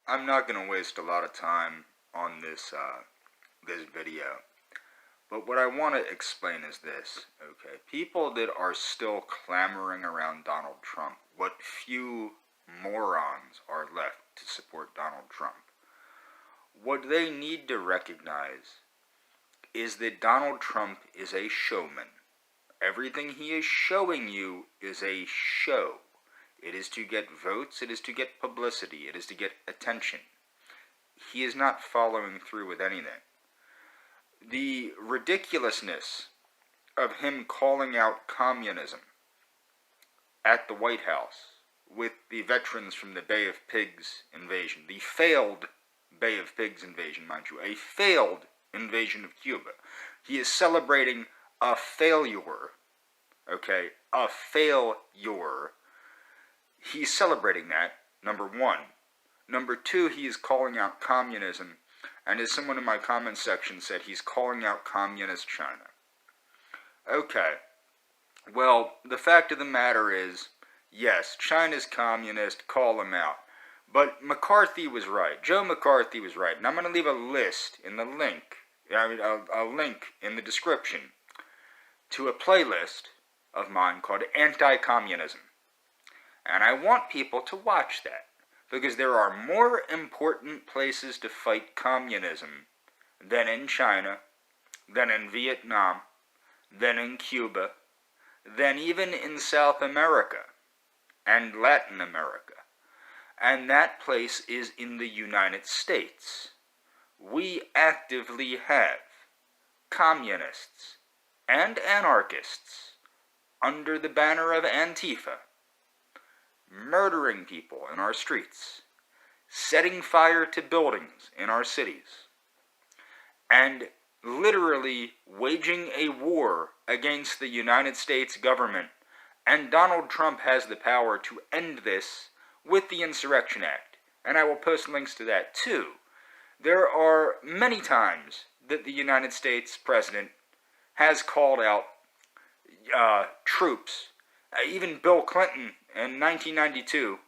I'm not going to waste a lot of time on this video, but what I want to explain is this, okay? People that are still clamoring around Donald Trump, what few morons are left to support Donald Trump, what they need to recognize is that Donald Trump is a showman. Everything he is showing you is a show. It is to get votes, it is to get publicity, it is to get attention. He is not following through with anything. The ridiculousness of him calling out communism at the White House with the veterans from the Bay of Pigs invasion, the failed Bay of Pigs invasion, mind you, a failed invasion of Cuba. He is celebrating a failure, okay, a failure. He's celebrating that, number one. Number two, he is calling out communism, and as someone in my comment section said, he's calling out communist China. Okay, well, the fact of the matter is, yes, China's communist, call him out. But McCarthy was right. Joe McCarthy was right. And I'm going to leave a list in the link, a link in the description to a playlist of mine called Anti-Communism. And I want people to watch that, because there are more important places to fight communism than in China, than in Vietnam, than in Cuba, than even in South America and Latin America. And that place is in the United States. We actively have communists and anarchists under the banner of Antifa murdering people in our streets, setting fire to buildings in our cities, and literally waging a war against the United States government. And Donald Trump has the power to end this with the Insurrection Act, and I will post links to that too. There are many times that the United States president has called out troops. Even Bill Clinton in 1992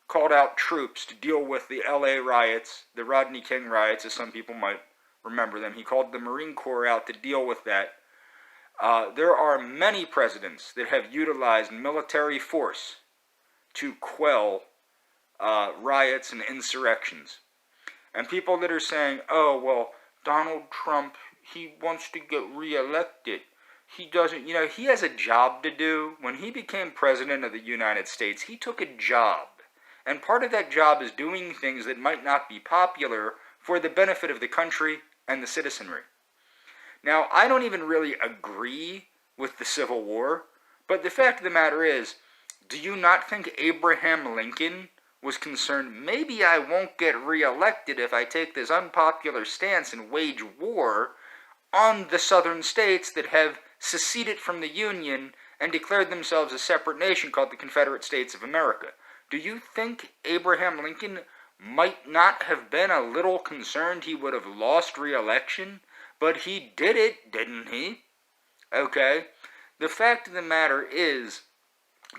called out troops to deal with the LA riots, the Rodney King riots, as some people might remember them. He called the Marine Corps out to deal with that. There are many presidents that have utilized military force to quell riots and insurrections. And people that are saying, oh, well, Donald Trump, he wants to get reelected. He doesn't, he has a job to do. When he became president of the United States, he took a job. And part of that job is doing things that might not be popular for the benefit of the country and the citizenry. Now, I don't even really agree with the Civil War, but the fact of the matter is, do you not think Abraham Lincoln was concerned, maybe I won't get reelected if I take this unpopular stance and wage war on the southern states that have seceded from the Union and declared themselves a separate nation called the Confederate States of America? Do you think Abraham Lincoln might not have been a little concerned he would have lost re-election? But he did it, didn't he? Okay? The fact of the matter is,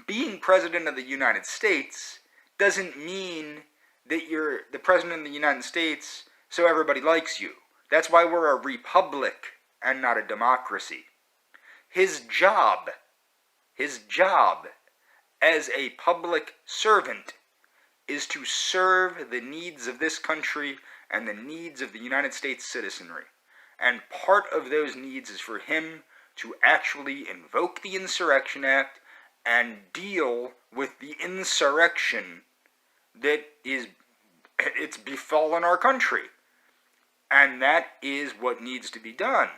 being president of the United States doesn't mean that you're the president of the United States so everybody likes you. That's why we're a republic and not a democracy. His job as a public servant is to serve the needs of this country and the needs of the United States citizenry. And part of those needs is for him to actually invoke the Insurrection Act and deal with the insurrection that it's befallen our country. And that is what needs to be done.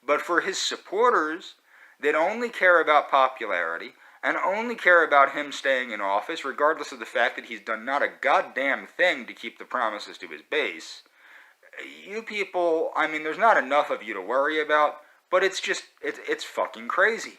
But for his supporters that only care about popularity and only care about him staying in office, regardless of the fact that he's done not a goddamn thing to keep the promises to his base, you people, there's not enough of you to worry about, but it's fucking crazy.